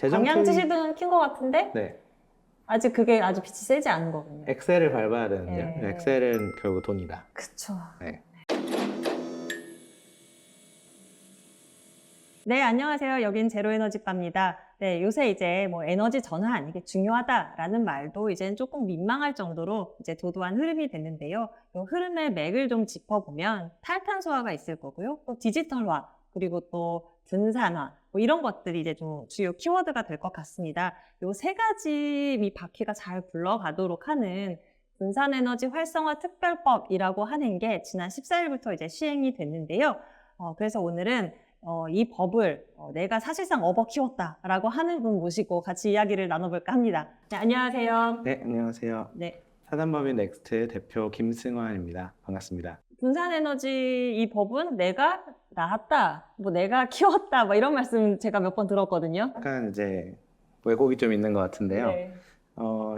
방향 지시등은 킨 것 같은데 네, 아직 그게 아주 빛이 세지 않은 거군요. 엑셀을 밟아야 되는데요. 네. 엑셀은 결국 돈이다. 그쵸. 네. 네, 안녕하세요. 여긴 제로에너지바입니다. 네, 요새 이제 뭐 에너지 전환, 이게 중요하다라는 말도 이제 조금 민망할 정도로 이제 도도한 흐름이 됐는데요. 이 흐름의 맥을 좀 짚어보면 탈탄소화가 있을 거고요. 또 디지털화, 그리고 또 분산화, 뭐 이런 것들이 이제 좀 주요 키워드가 될 것 같습니다. 요 세 가지 이 바퀴가 잘 굴러가도록 하는 분산에너지 활성화 특별법이라고 하는 게 지난 14일부터 이제 시행이 됐는데요. 그래서 오늘은 이 법을 내가 사실상 업어 키웠다라고 하는 분 모시고 같이 이야기를 나눠볼까 합니다. 네, 안녕하세요. 네, 안녕하세요. 네, 사단법인 넥스트 대표 김승환입니다. 반갑습니다. 분산에너지 이 법은 내가 낳았다, 뭐 내가 키웠다, 뭐 이런 말씀 제가 몇 번 들었거든요. 약간 이제 왜곡이 좀 있는 것 같은데요. 네.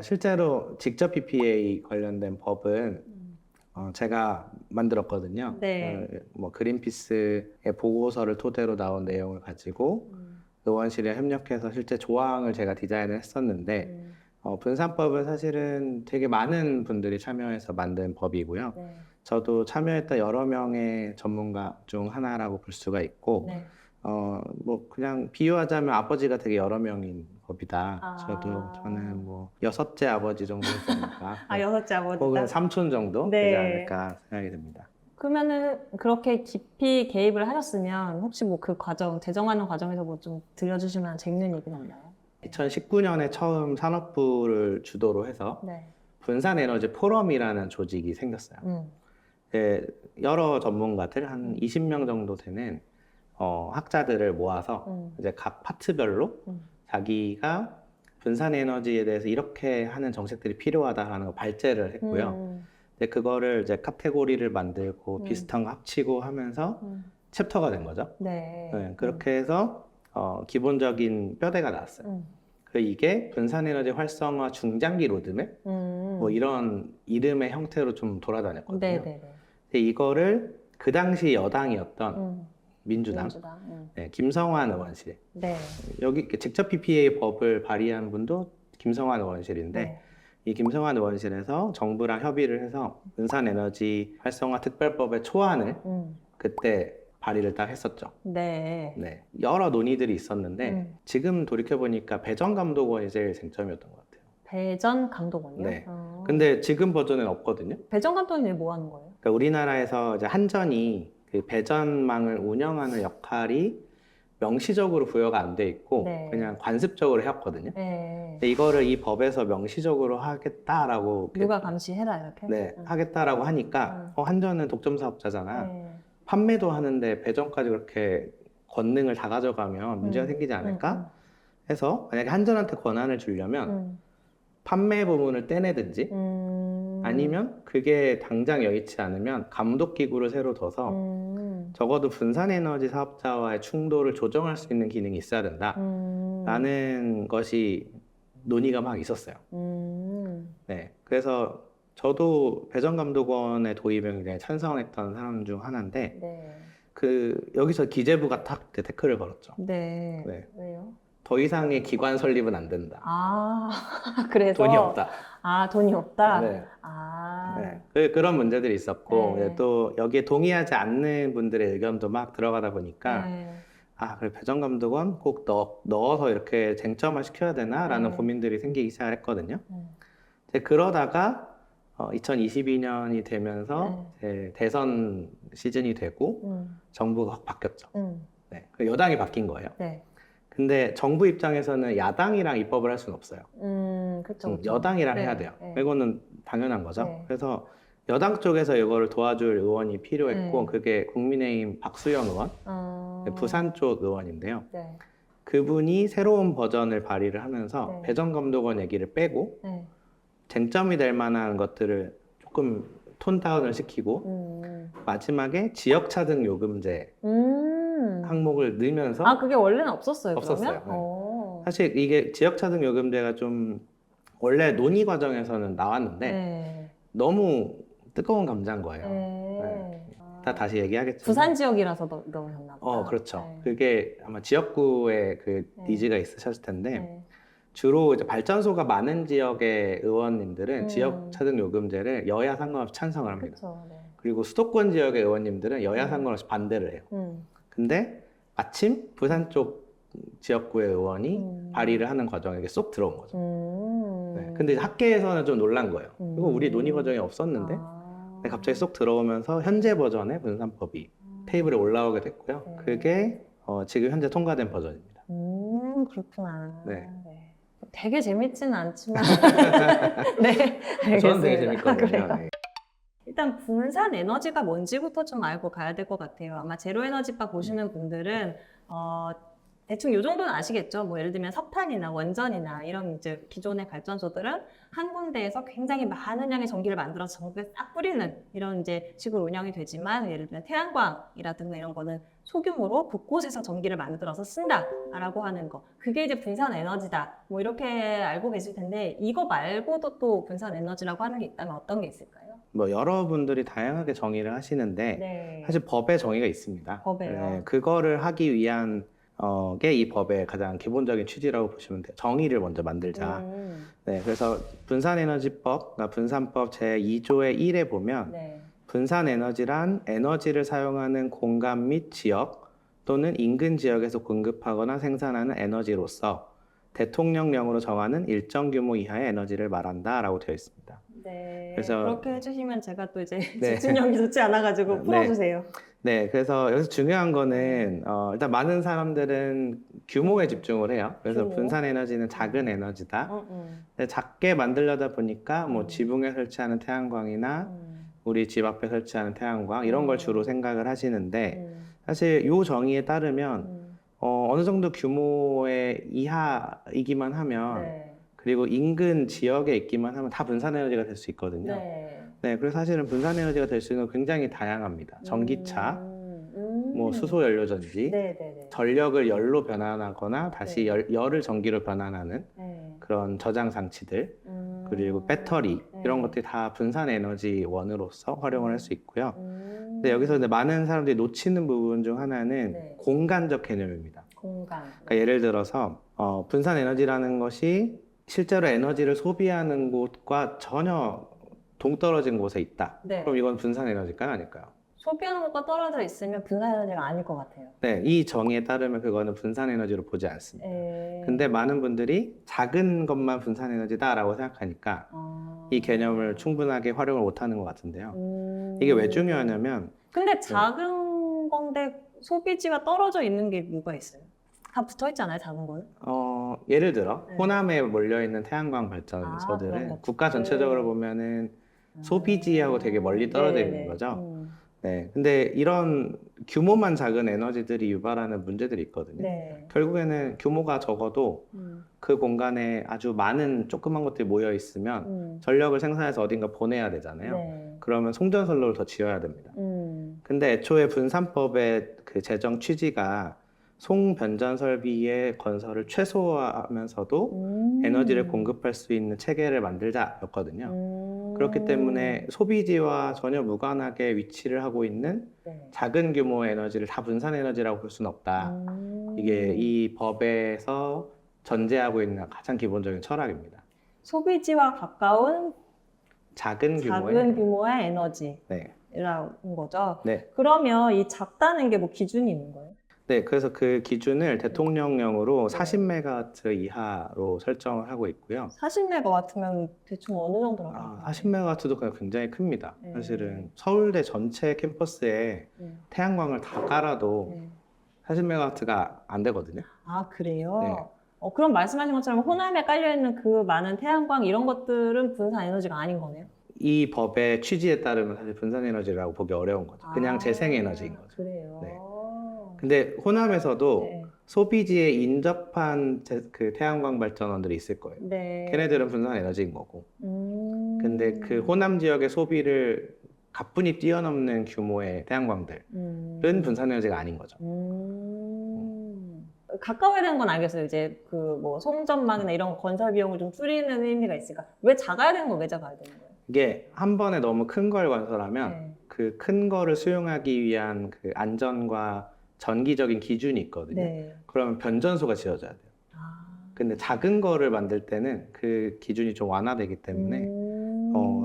실제로 직접 PPA 관련된 법은 제가 만들었거든요. 네. 뭐 그린피스의 보고서를 토대로 나온 내용을 가지고 의원실에 협력해서 실제 조항을 제가 디자인을 했었는데 분산법은 사실은 되게 많은 분들이 참여해서 만든 법이고요. 네. 저도 참여했던 여러 명의 전문가 중 하나라고 볼 수가 있고 네. 뭐 그냥 비유하자면 아버지가 되게 여러 명인 법이다. 아. 저는 뭐 여섯째 아버지 정도 있으니까 아, 여섯째 혹은 아버지다. 삼촌 정도 네. 되지 않을까 생각이 듭니다. 그러면은 그렇게 깊이 개입을 하셨으면 혹시 뭐 그 과정, 제정하는 과정에서 뭐 좀 들려주실 만한 재밌는 얘기는 없나요? 2019년에 처음 산업부를 주도로 해서 네. 분산에너지 포럼이라는 조직이 생겼어요. 여러 전문가들 한 20명 정도 되는 학자들을 모아서 이제 각 파트별로 자기가 분산에너지에 대해서 이렇게 하는 정책들이 필요하다라는 걸 발제를 했고요. 근데 그거를 이제 카테고리를 만들고 비슷한 거 합치고 하면서 챕터가 된 거죠. 네. 네, 그렇게 해서 기본적인 뼈대가 나왔어요. 이게 분산에너지 활성화 중장기 로드맵 뭐 이런 이름의 형태로 좀 돌아다녔거든요. 네네네. 근데 이거를 그 당시 여당이었던 민주당, 네, 김성환 의원실. 네. 여기 직접 PPA 법을 발의한 분도 김성환 의원실인데 네. 이 김성환 의원실에서 정부랑 협의를 해서 분산에너지 활성화 특별법의 초안을 그때 발의를 딱 했었죠. 네. 네, 여러 논의들이 있었는데 지금 돌이켜보니까 배정감독원이 제일 쟁점이었던 것 같아요. 배전 감독원이요? 네. 근데 지금 버전은 없거든요. 배전 감독이 뭐 하는 거예요? 그러니까 우리나라에서 이제 한전이 그 배전망을 운영하는 역할이 명시적으로 부여가 안 돼 있고 네. 그냥 관습적으로 해왔거든요. 네. 근데 이거를 이 법에서 명시적으로 하겠다라고 누가 감시해라 이렇게? 네, 하겠다라고 하니까 한전은 독점 사업자잖아. 네. 판매도 하는데 배전까지 그렇게 권능을 다 가져가면 문제가 생기지 않을까 해서 만약에 한전한테 권한을 주려면 판매 부분을 떼내든지 아니면 그게 당장 여의치 않으면 감독기구를 새로 둬서 적어도 분산에너지 사업자와의 충돌을 조정할 수 있는 기능이 있어야 된다라는 것이 논의가 막 있었어요. 네, 그래서 저도 배전감독원의 도입에 굉장히 찬성했던 사람 중 하나인데 네. 여기서 기재부가 탁 태클을 걸었죠. 네. 네. 왜요? 더 이상의 기관 설립은 안 된다. 아, 그래서 돈이 없다. 아, 돈이 없다. 네. 아. 네. 그런 문제들이 있었고 네. 또 여기에 동의하지 않는 분들의 의견도 막 들어가다 보니까 네. 그래 배전감독원 꼭 넣어서 이렇게 쟁점화 시켜야 되나라는 네. 고민들이 생기기 시작했거든요. 그러다가 2022년이 되면서 이제 대선 시즌이 되고 정부가 확 바뀌었죠. 네. 여당이 바뀐 거예요. 네. 근데 정부 입장에서는 야당이랑 입법을 할 수는 없어요. 그쵸. 여당이랑 네. 해야 돼요. 네. 이거는 당연한 거죠. 네. 그래서 여당 쪽에서 이거를 도와줄 의원이 필요했고 네. 그게 국민의힘 박수영 의원, 부산 쪽 의원인데요. 네. 그분이 새로운 버전을 발의를 하면서 네. 배전감독원 얘기를 빼고 네. 쟁점이 될 만한 것들을 조금 톤 다운을 시키고 마지막에 지역차등 요금제 항목을 넣으면서 아, 그게 원래는 없었어요, 없었어요. 그러면? 사실 이게 지역차등 요금제가 좀 원래 논의 과정에서는 나왔는데 네. 너무 뜨거운 감자인 거예요. 네. 다 다시 얘기하겠지만 부산 지역이라서 넣으셨나 보다. 그렇죠. 네. 그게 아마 지역구에 그 네. 니즈가 있으셨을 텐데 네. 주로 이제 발전소가 많은 지역의 의원님들은 지역 차등 요금제를 여야 상관없이 찬성을 합니다. 그쵸, 네. 그리고 수도권 지역의 의원님들은 여야 상관없이 반대를 해요. 근데 마침 부산 쪽 지역구의 의원이 발의를 하는 과정에 이게 쏙 들어온 거죠. 네. 근데 이제 학계에서는 좀 놀란 거예요. 이거 우리 논의 과정에 없었는데 근데 갑자기 쏙 들어오면서 현재 버전의 분산법이 테이블에 올라오게 됐고요. 네. 그게 지금 현재 통과된 버전입니다. 그렇구나. 네. 네. 되게 재밌지는 않지만 네, 알겠습니다. 저는 되게 재밌거든요. 그래요? 네. 일단 분산 에너지가 뭔지부터 좀 알고 가야 될 것 같아요. 아마 제로 에너지바 보시는 분들은 대충 이 정도는 아시겠죠? 뭐 예를 들면 석탄이나 원전이나 이런 이제 기존의 발전소들은 한 군데에서 굉장히 많은 양의 전기를 만들어서 전국에 싹 뿌리는 이런 이제 식으로 운영이 되지만 예를 들면 태양광이라든가 이런 거는 소규모로 곳곳에서 전기를 만들어서 쓴다라고 하는 거. 그게 이제 분산 에너지다. 뭐 이렇게 알고 계실 텐데 이거 말고도 또 분산 에너지라고 하는 게 있다면 어떤 게 있을까요? 뭐 여러분들이 다양하게 정의를 하시는데 네. 사실 법에 정의가 있습니다. 법에요. 네, 그거를 하기 위한 게 이 법의 가장 기본적인 취지라고 보시면 돼요. 정의를 먼저 만들자. 네, 그래서 분산에너지법, 그러니까 분산법 제2조의 1에 보면 네. 분산에너지란 에너지를 사용하는 공간 및 지역 또는 인근 지역에서 공급하거나 생산하는 에너지로서 대통령령으로 정하는 일정 규모 이하의 에너지를 말한다라고 되어 있습니다. 네. 그래서 그렇게 해주시면 제가 또 이제 네. 집중력이 좋지 않아가지고 네. 풀어주세요. 네, 그래서 여기서 중요한 거는 일단 많은 사람들은 규모에 집중을 해요. 그래서 규모? 분산 에너지는 작은 에너지다. 응. 근데 작게 만들려다 보니까 뭐 지붕에 설치하는 태양광이나 우리 집 앞에 설치하는 태양광 이런 걸 주로 생각을 하시는데 사실 이 정의에 따르면 어느 정도 규모의 이하이기만 하면 네. 그리고 인근 지역에 있기만 하면 다 분산 에너지가 될 수 있거든요. 네. 네, 그래서 사실은 분산 에너지가 될 수 있는 건 굉장히 다양합니다. 전기차, 뭐 수소 연료전지, 네네네. 전력을 열로 변환하거나 다시 네. 열을 전기로 변환하는 네. 그런 저장 장치들, 그리고 배터리 네. 이런 것들이 다 분산 에너지 원으로서 활용을 할 수 있고요. 근데 여기서 네. 근데 많은 사람들이 놓치는 부분 중 하나는 네. 공간적 개념입니다. 공간. 그러니까 예를 들어서 분산 에너지라는 것이 실제로 에너지를 소비하는 곳과 전혀 동떨어진 곳에 있다. 네. 그럼 이건 분산 에너지일까요? 아닐까요? 소비하는 것과 떨어져 있으면 분산 에너지가 아닐 것 같아요. 네, 이 정의에 따르면 그거는 분산 에너지로 보지 않습니다. 네. 근데 많은 분들이 작은 것만 분산 에너지다라고 생각하니까 이 개념을 충분하게 활용을 못하는 것 같은데요. 이게 왜 중요하냐면 근데 작은 건데 소비지가 떨어져 있는 게 뭐가 있어요? 다 붙어 있잖아요, 작은 거는. 예를 들어 네. 호남에 몰려있는 태양광 그런 발전소들은 거. 국가 전체적으로 보면은 소비지하고 되게 멀리 떨어져 있는 거죠. 네, 근데 이런 규모만 작은 에너지들이 유발하는 문제들이 있거든요. 네. 결국에는 규모가 적어도 그 공간에 아주 많은 조그만 것들이 모여 있으면 전력을 생산해서 어딘가 보내야 되잖아요. 네. 그러면 송전선로를 더 지어야 됩니다. 근데 애초에 분산법의 그 제정 취지가 송변전 설비의 건설을 최소화하면서도 에너지를 공급할 수 있는 체계를 만들자였거든요. 그렇기 때문에 소비지와 전혀 무관하게 위치를 하고 있는 네. 작은 규모의 에너지를 다 분산 에너지라고 볼 수는 없다. 이게 이 법에서 전제하고 있는 가장 기본적인 철학입니다. 소비지와 가까운 작은 작은 규모의 규모의 에너지라는 네. 거죠. 네. 그러면 이 작다는 게 뭐 기준이 있는 거예요? 네, 그래서 그 기준을 대통령령으로 네. 40메가와트 이하로 설정을 하고 있고요. 40메가와트면 대충 어느 정도라고 할까요? 40메가와트도 굉장히 큽니다. 네. 사실은 서울대 전체 캠퍼스에 네. 태양광을 다 깔아도 네. 40메가와트가 안 되거든요. 아, 그래요? 네. 그럼 말씀하신 것처럼 호남에 깔려있는 그 많은 태양광 이런 것들은 분산 에너지가 아닌 거네요? 이 법의 취지에 따르면 사실 분산 에너지라고 보기 어려운 거죠. 그냥 재생 에너지인 거죠. 그래요? 네. 근데 호남에서도 네. 소비지에 인접한 그 태양광 발전원들이 있을 거예요. 네. 걔네들은 분산 에너지인 거고. 근데 그 호남 지역의 소비를 가뿐히 뛰어넘는 규모의 태양광들은 분산 에너지가 아닌 거죠. 가까워야 되는 건 알겠어요. 이제 그 뭐 송전망이나 이런 건설 비용을 좀 줄이는 의미가 있으니까 왜 작아야 되는 건 왜 작아야 되는 거예요? 이게 한 번에 너무 큰 걸 건설하면 네. 그 큰 거를 수용하기 위한 그 안전과 전기적인 기준이 있거든요. 네. 그러면 변전소가 지어져야 돼요. 아. 근데 작은 거를 만들 때는 그 기준이 좀 완화되기 때문에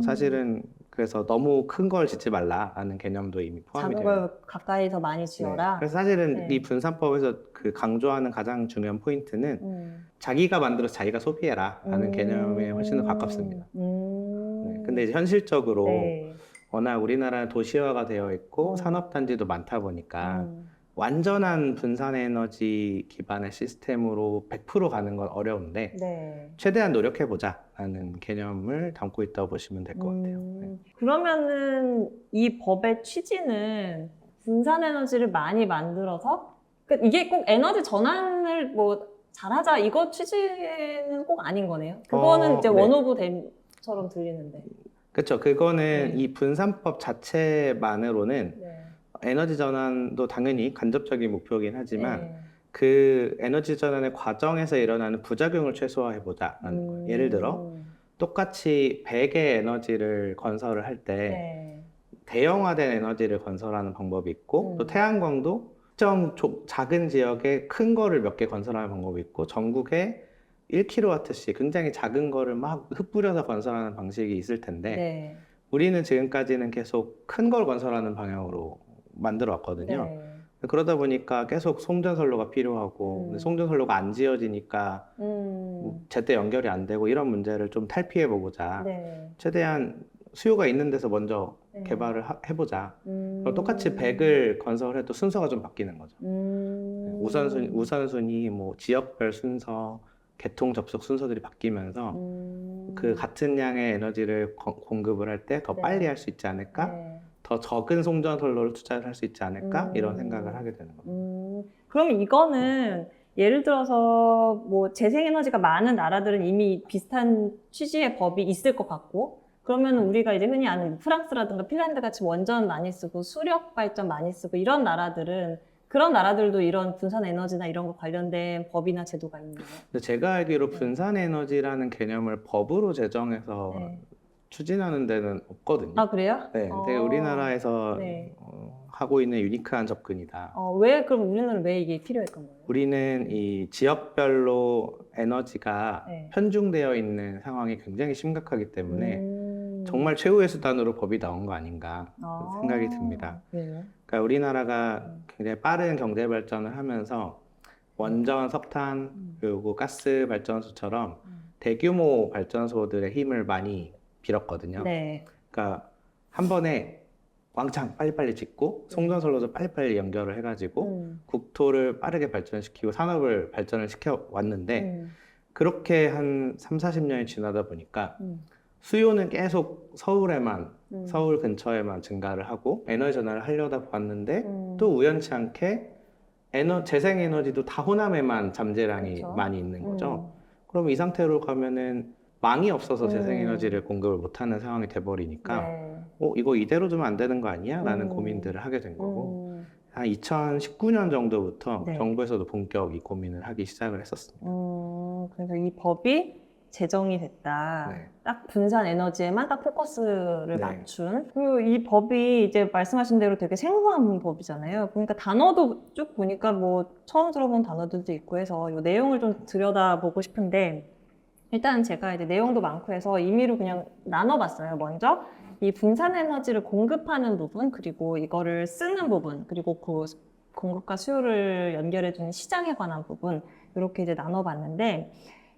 사실은 그래서 너무 큰 걸 짓지 말라라는 개념도 이미 포함이 작은 되어 걸 가까이서 많이 네. 지어라. 그래서 사실은 네. 이 분산법에서 그 강조하는 가장 중요한 포인트는 자기가 만들어서 자기가 소비해라라는 개념에 훨씬 더 가깝습니다. 네. 근데 이제 현실적으로 네. 워낙 우리나라는 도시화가 되어 있고 산업단지도 많다 보니까 완전한 분산 에너지 기반의 시스템으로 100% 가는 건 어려운데 네. 최대한 노력해보자라는 개념을 담고 있다고 보시면 될 것 같아요. 네. 그러면은 이 법의 취지는 분산 에너지를 많이 만들어서 그러니까 이게 꼭 에너지 전환을 뭐 잘하자 이거 취지는 꼭 아닌 거네요. 그거는 이제 네. 원 오브 댐처럼 들리는데. 그렇죠. 그거는 네. 이 분산법 자체만으로는 네. 에너지 전환도 당연히 간접적인 목표이긴 하지만 네. 그 에너지 전환의 과정에서 일어나는 부작용을 최소화해보자라는 거예요. 예를 들어 똑같이 100의 에너지를 건설을 할 때 네. 대형화된 에너지를 건설하는 방법이 있고 또 태양광도 특정 작은 지역에 큰 거를 몇 개 건설하는 방법이 있고 전국에 1kW씩 굉장히 작은 거를 막 흩뿌려서 건설하는 방식이 있을 텐데 네. 우리는 지금까지는 계속 큰 걸 건설하는 방향으로 만들어 왔거든요. 네. 그러다 보니까 계속 송전선로가 필요하고 근데 송전선로가 안 지어지니까 제때 연결이 안 되고 이런 문제를 좀 탈피해 보고자 네. 최대한 수요가 있는 데서 먼저 네. 개발을 해보자. 그럼 똑같이 100을 건설해도 순서가 좀 바뀌는 거죠. 우선순위, 뭐 지역별 순서, 개통 접속 순서들이 바뀌면서 그 같은 양의 에너지를 공급을 할 때 더 네. 빨리 할 수 있지 않을까? 네. 더 적은 송전선로를 투자를 할 수 있지 않을까? 이런 생각을 하게 되는 겁니다. 그럼 이거는 예를 들어서 뭐 재생에너지가 많은 나라들은 이미 비슷한 취지의 법이 있을 것 같고 그러면 우리가 이제 흔히 아는 프랑스라든가 핀란드 같이 원전 많이 쓰고 수력 발전 많이 쓰고 이런 나라들은 그런 나라들도 이런 분산 에너지나 이런 거 관련된 법이나 제도가 있나요? 근데 제가 알기로 네. 분산 에너지라는 개념을 법으로 제정해서 네. 추진하는 데는 없거든요. 아, 그래요? 네, 되게 우리나라에서 네. 하고 있는 유니크한 접근이다. 왜 그럼 우리나라는 왜 이게 필요했던 거예요? 우리는 이 지역별로 에너지가 네. 편중되어 있는 상황이 굉장히 심각하기 때문에 정말 최후의 수단으로 법이 나온 거 아닌가 생각이 듭니다. 왜요? 그러니까 우리나라가 굉장히 빠른 경제 발전을 하면서 원전, 석탄, 그리고 가스 발전소처럼 대규모 발전소들의 힘을 많이 빌었거든요. 네. 그러니까 한 번에 왕창 빨리빨리 짓고 송전선로도 빨리빨리 연결을 해가지고 국토를 빠르게 발전시키고 산업을 발전을 시켜 왔는데 그렇게 한 3, 40년이 지나다 보니까 수요는 계속 서울에만 서울 근처에만 증가를 하고 에너지 전환을 하려다 봤는데 또 우연치 않게 재생에너지도 다 호남에만 잠재량이 그렇죠. 많이 있는 거죠. 그럼 이 상태로 가면은 망이 없어서 재생에너지를 공급을 못하는 상황이 돼버리니까 네. 이거 이대로 두면 안 되는 거 아니야? 라는 고민들을 하게 된 거고 한 2019년 정도부터 네. 정부에서도 본격 이 고민을 하기 시작을 했었습니다. 그래서 이 법이 제정이 됐다. 네. 딱 분산 에너지에만 딱 포커스를 네. 맞춘. 그리고 이 법이 이제 말씀하신 대로 되게 생소한 법이잖아요. 그러니까 단어도 쭉 보니까 뭐 처음 들어본 단어들도 있고 해서 이 내용을 좀 들여다보고 싶은데 일단 제가 이제 내용도 많고 해서 임의로 그냥 나눠봤어요. 먼저 이 분산 에너지를 공급하는 부분, 그리고 이거를 쓰는 부분, 그리고 그 공급과 수요를 연결해주는 시장에 관한 부분 이렇게 이제 나눠봤는데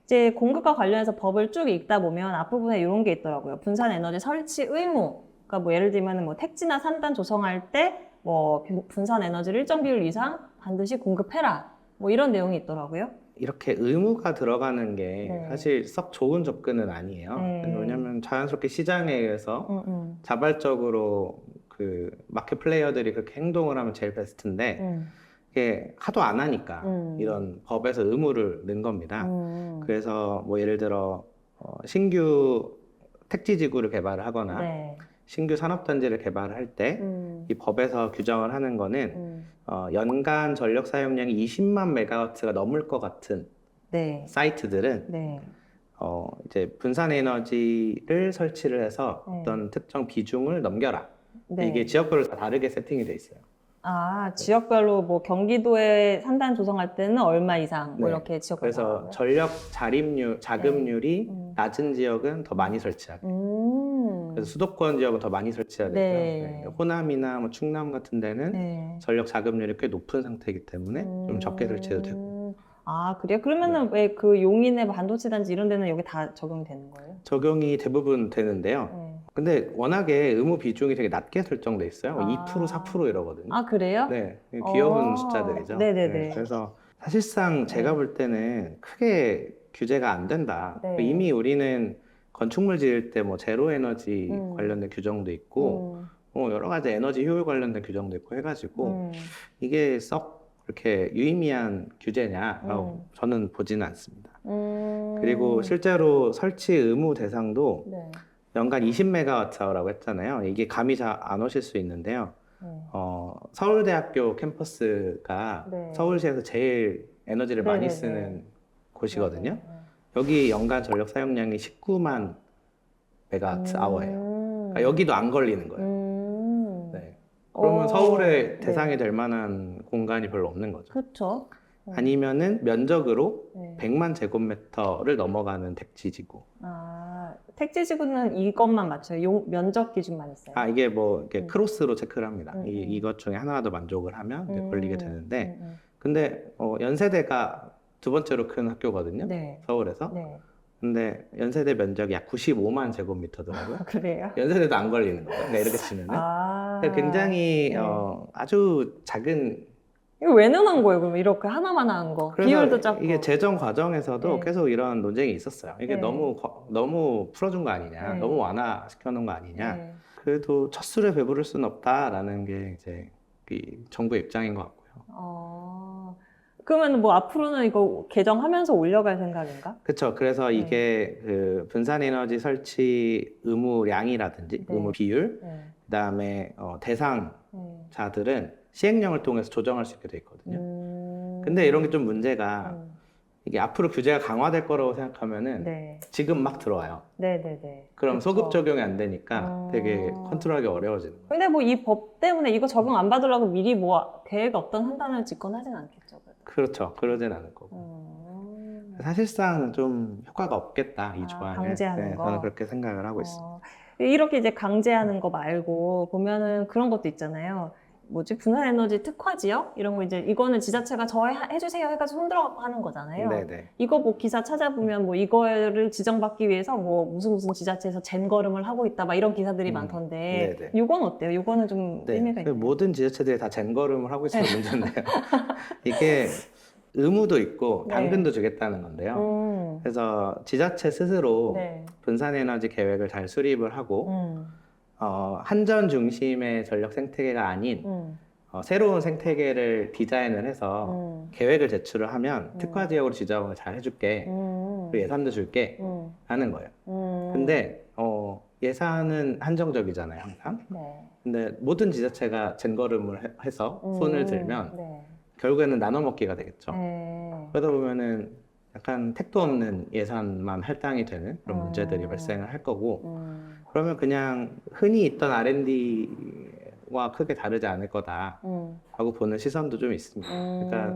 이제 공급과 관련해서 법을 쭉 읽다 보면 앞부분에 이런 게 있더라고요. 분산 에너지 설치 의무. 그러니까 뭐 예를 들면 뭐 택지나 산단 조성할 때 뭐 분산 에너지를 일정 비율 이상 반드시 공급해라. 뭐 이런 내용이 있더라고요. 이렇게 의무가 들어가는 게 네. 사실 썩 좋은 접근은 아니에요. 왜냐하면 자연스럽게 시장에 의해서 자발적으로 그 마켓 플레이어들이 그렇게 행동을 하면 제일 베스트인데 이게 하도 안 하니까 이런 법에서 의무를 넣은 겁니다. 그래서 뭐 예를 들어 신규 택지지구를 개발을 하거나 네. 신규 산업단지를 개발을 할 때 이 법에서 규정을 하는 거는 연간 전력 사용량이 20만 메가와트가 넘을 것 같은 네. 사이트들은 네. 이제 분산 에너지를 설치를 해서 네. 어떤 특정 비중을 넘겨라. 네. 이게 지역별로 다 다르게 세팅이 돼 있어요. 아, 지역별로 뭐 경기도에 산단 조성할 때는 얼마 이상 뭐 네. 이렇게 지역별로 그래서 나와요? 전력 자립률, 자급률이 네. 낮은 지역은 더 많이 설치하게. 그래서 수도권 지역은 더 많이 설치해야 되고요. 네. 네. 호남이나 뭐 충남 같은 데는 네. 전력 자급률이 꽤 높은 상태이기 때문에 좀 적게 설치해도 되고. 아, 그래요? 그러면은 왜 그 용인의 반도체 단지 이런 데는 여기 다 적용이 되는 거예요? 적용이 대부분 되는데요. 네. 근데 워낙에 의무 비중이 되게 낮게 설정돼 있어요. 아. 2%, 4% 이러거든요. 아, 그래요? 네, 귀여운 어. 숫자들이죠. 네네네. 네, 그래서 사실상 제가 네. 볼 때는 크게 규제가 안 된다. 네. 이미 우리는 건축물 지을 때 뭐 제로 에너지 관련된 규정도 있고, 여러 가지 에너지 효율 관련된 규정도 있고 해가지고 이게 썩 그렇게 유의미한 규제냐라고 저는 보지는 않습니다. 그리고 실제로 설치 의무 대상도 네. 연간 20메가와트라고 했잖아요. 이게 감이 잘 안 오실 수 있는데요. 서울대학교 캠퍼스가 네. 서울시에서 제일 에너지를 많이 네네네. 쓰는 곳이거든요. 네. 여기 연간 전력 사용량이 19만 메가와트 아워예요. 그러니까 여기도 안 걸리는 거예요. 네. 그러면 서울의 대상이 될 만한 공간이 별로 없는 거죠. 그렇죠. 아니면은 면적으로 네. 100만 제곱미터를 넘어가는 택지지구. 아, 택지지구는 이것만 맞춰요. 면적 기준만 있어요. 아, 이게 뭐 이렇게 크로스로 체크를 합니다. 음. 이것 중에 하나라도 만족을 하면 이제 걸리게 되는데, 음. 근데 연세대가 두 번째로 큰 학교거든요. 네. 서울에서. 네. 근데 연세대 면적이 약 95만 제곱미터더라고요. 그래요? 연세대도 안 걸리는 거예요. 그러니까 이렇게 치면은. 아, 그러니까 굉장히 네. 아주 작은. 이거 왜 넣은 거예요? 그럼 이렇게 하나만 한 거. 그래서 비율도 작고. 이게 재정 과정에서도 네. 계속 이런 논쟁이 있었어요. 이게 네. 너무 풀어준 거 아니냐, 네. 너무 완화시켜 놓은 거 아니냐. 네. 그래도 첫 술에 배부를 수는 없다라는 게 이제 이 정부의 입장인 것 같고요. 그러면 뭐 앞으로는 이거 개정하면서 올려갈 생각인가? 그렇죠. 그래서 네. 이게 그 분산 에너지 설치 의무량이라든지 네. 의무 비율, 네. 그다음에 대상자들은 시행령을 통해서 조정할 수 있게 돼 있거든요. 근데 이런 게 좀 문제가 이게 앞으로 규제가 강화될 거라고 생각하면은 네. 지금 막 들어와요. 네네네. 그럼 그쵸. 소급 적용이 안 되니까 되게 컨트롤하기 어려워지는 거예요. 근데 뭐 이 법 때문에 이거 적용 안 받으려고 미리 뭐 계획 어떤 판단을 짓거나 하진 않겠죠. 그래도. 그렇죠. 그러진 않을 거고. 사실상 좀 효과가 없겠다, 이 조항은. 강제하는 거? 저는 그렇게 생각을 하고 있습니다. 이렇게 이제 강제하는 거 말고 보면은 그런 것도 있잖아요. 뭐지? 분산에너지 특화 지역? 이런 거 이제 이거는 지자체가 저 해주세요 해가지고 손들어갖고 하는 거잖아요. 네네. 이거 뭐 기사 찾아보면 뭐 이거를 지정받기 위해서 뭐 무슨 지자체에서 젠걸음을 하고 있다 막 이런 기사들이 많던데 네네. 이건 어때요? 이거는 좀 의미가 있나요? 모든 지자체들이 다 젠걸음을 하고 있어서 문제인데요. 이게 의무도 있고 네. 당근도 주겠다는 건데요. 그래서 지자체 스스로 네. 분산에너지 계획을 잘 수립을 하고 한전 중심의 전력 생태계가 아닌 새로운 생태계를 디자인을 해서 계획을 제출을 하면 특화 지역으로 지정을 잘 해줄게. 그리고 예산도 줄게 하는 거예요. 근데 예산은 한정적이잖아요, 항상. 네. 근데 모든 지자체가 젠걸음을 해서 손을 들면 네. 결국에는 나눠 먹기가 되겠죠. 네. 그러다 보면은 약간 택도 없는 예산만 할당이 되는 그런 문제들이 발생을 할 거고, 그러면 그냥 흔히 있던 R&D와 크게 다르지 않을 거다 하고 보는 시선도 좀 있습니다. 그러니까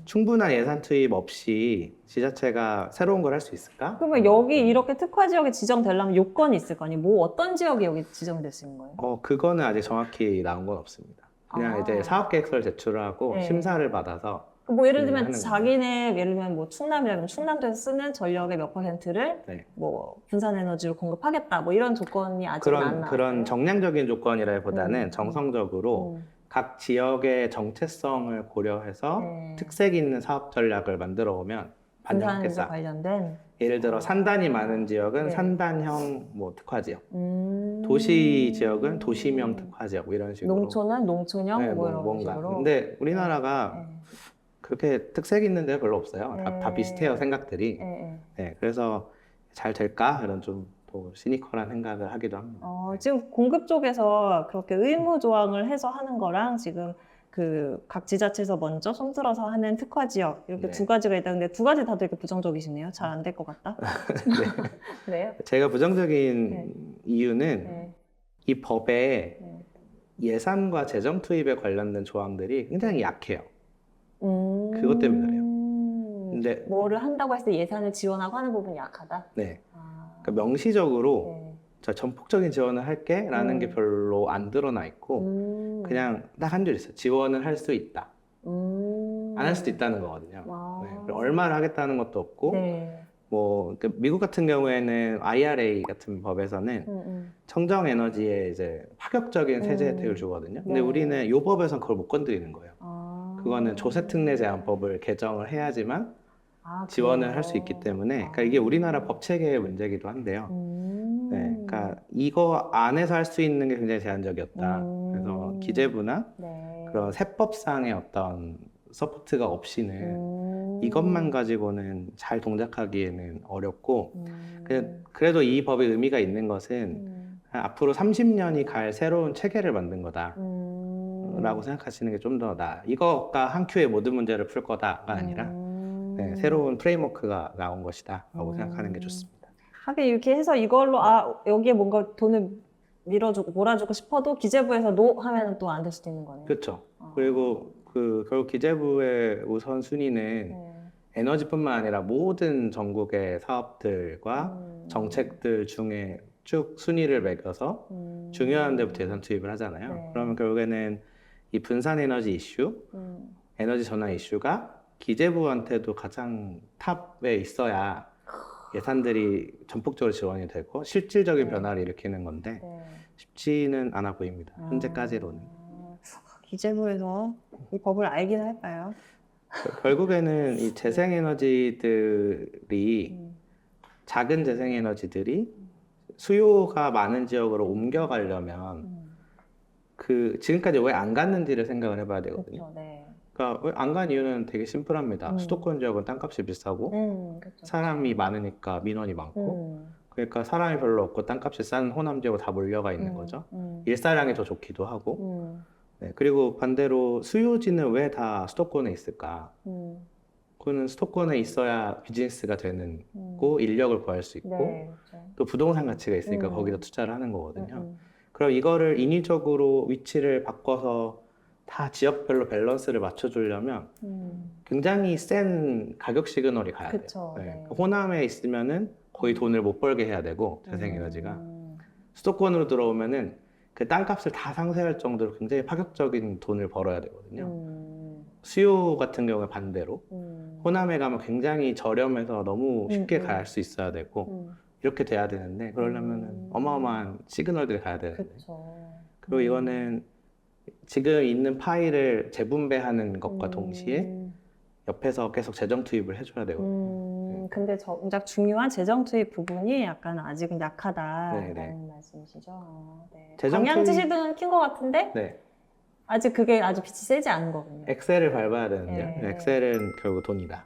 충분한 예산 투입 없이 지자체가 새로운 걸 할 수 있을까? 그러면 여기 이렇게 특화 지역에 지정되려면 요건이 있을 거 아니에요? 뭐 어떤 지역이 여기 지정될 수 있는 거예요? 그거는 아직 정확히 나온 건 없습니다. 그냥 이제 사업계획서를 제출하고 네. 심사를 받아서 뭐 예를 들면 하는 자기네 예를 들면 뭐 충남이라면 충남도에서 쓰는 전력의 몇 %를 네. 뭐 분산에너지로 공급하겠다 뭐 이런 조건이 아직은 안 나왔어요. 그런 정량적인 조건이라기보다는 정성적으로 각 지역의 정체성을 고려해서 네. 특색 있는 사업 전략을 만들어 오면 분산에너지 반영하겠다. 관련된 예를 들어 산단이 많은 지역은 네. 산단형 뭐 특화 지역, 도시 지역은 도시명 특화 지역 뭐 이런 식으로. 농촌은 농촌형 네, 뭐 이런 뭔가. 식으로. 근데 우리나라가 네. 그렇게 특색 있는 데가 별로 없어요. 다 네. 비슷해요, 생각들이. 네. 네, 그래서 잘 될까? 이런 좀 더 시니컬한 생각을 하기도 합니다. 지금 공급 쪽에서 그렇게 의무 조항을 해서 하는 거랑 지금 그 각 지자체에서 먼저 손들어서 하는 특화 지역 이렇게 네. 두 가지가 있다는데 두 가지 다 되게 부정적이시네요. 잘 안 될 것 같다. 네. 제가 부정적인 네. 이유는 네. 이 법에 네. 예산과 재정 투입에 관련된 조항들이 굉장히 약해요. 그것 때문에 그래요. 근데 뭐를 한다고 했을 때 예산을 지원하고 하는 부분이 약하다. 네, 아, 그러니까 명시적으로 네. 저 전폭적인 지원을 할게 라는 게 음. 별로 안 드러나 있고 그냥 딱 한 줄 있어요. 지원을 할 수 있다. 안 할 수도 있다는 거거든요. 아. 네, 그리고 얼마를 하겠다는 것도 없고 네. 뭐 미국 같은 경우에는 IRA 같은 법에서는 청정 에너지에 이제 파격적인 세제 혜택을 주거든요. 근데 네. 우리는 이 법에서는 그걸 못 건드리는 거예요. 아. 그거는 조세특례 제한법을 개정을 해야지만 아, 지원을 그래요? 할 수 있기 때문에 그러니까 이게 우리나라 법 체계의 문제이기도 한데요. 네, 그러니까 이거 안에서 할 수 있는 게 굉장히 제한적이었다. 그래서 기재부나 네. 그런 세법상의 어떤 서포트가 없이는 이것만 가지고는 잘 동작하기에는 어렵고 그래도 이 법의 의미가 있는 것은 앞으로 30년이 갈 새로운 체계를 만든 거다 라고 생각하시는 게 좀 더 나아요. 이거가 한 큐에 모든 문제를 풀 거다가 아니라 네, 새로운 프레임워크가 나온 것이다 라고 생각하는 게 좋습니다. 하긴 이렇게 해서 이걸로 여기에 뭔가 돈을 밀어주고 몰아주고 싶어도 기재부에서 노 하면 또 안 될 수도 있는 거네요. 그렇죠. 그리고 결국 기재부의 우선순위는 네. 에너지뿐만 아니라 모든 전국의 사업들과 정책들 중에 쭉 순위를 매겨서 중요한 데부터 예산 투입을 하잖아요. 네. 그러면 결국에는 이 분산 에너지 이슈, 에너지 전환 이슈가 기재부한테도 가장 탑에 있어야 예산들이 전폭적으로 지원이 되고 실질적인 네. 변화를 일으키는 건데 네. 쉽지는 않아 보입니다. 현재까지로는. 기재부에서 이 법을 알긴 할까요? 결국에는 이 재생에너지들이 작은 재생에너지들이 수요가 많은 지역으로 옮겨가려면 그 지금까지 왜 안 갔는지를 생각을 해봐야 되거든요. 그렇죠. 네. 그러니까 왜 안 간 이유는 되게 심플합니다. 수도권 지역은 땅값이 비싸고 그렇죠. 사람이 많으니까 민원이 많고 그러니까 사람이 별로 없고 땅값이 싼 호남 지역으로 다 몰려가 있는 거죠. 일사량이 더 좋기도 하고 네, 그리고 반대로 수요지는 왜 다 수도권에 있을까? 그거는 수도권에 있어야 비즈니스가 되는 거, 인력을 구할 수 있고 네, 그렇죠. 또 부동산 가치가 있으니까 거기다 투자를 하는 거거든요. 그럼 이거를 인위적으로 위치를 바꿔서 다 지역별로 밸런스를 맞춰주려면 굉장히 센 가격 시그널이 가야 돼요. 그쵸, 네. 네. 호남에 있으면은 거의 돈을 못 벌게 해야 되고 재생에너지가 수도권으로 들어오면은 그 땅값을 다 상쇄할 정도로 굉장히 파격적인 돈을 벌어야 되거든요. 수요 같은 경우에 반대로 호남에 가면 굉장히 저렴해서 너무 쉽게 갈 수 있어야 되고 이렇게 돼야 되는데 그러려면은 어마어마한 시그널들이 가야 되는데 그쵸. 그리고 이거는 지금 있는 파일을 재분배하는 것과 동시에 옆에서 계속 재정 투입을 해줘야 되거든요. 근데 정작 중요한 재정 투입 부분이 약간 아직은 약하다라는 네네. 말씀이시죠. 네. 재정 방향지시는 킨 것 같은데 네, 아직 그게 아주 빛이 세지 않은 거군요. 엑셀을 밟아야 되는데요. 네. 엑셀은 결국 돈이다.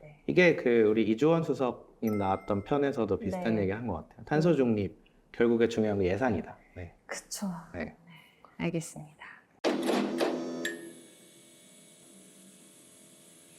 네. 이게 우리 이주원 수석님 나왔던 편에서도 비슷한 네. 얘기 한 것 같아요. 탄소 중립 결국에 중요한 건 예산이다. 네. 그쵸. 네. 알겠습니다.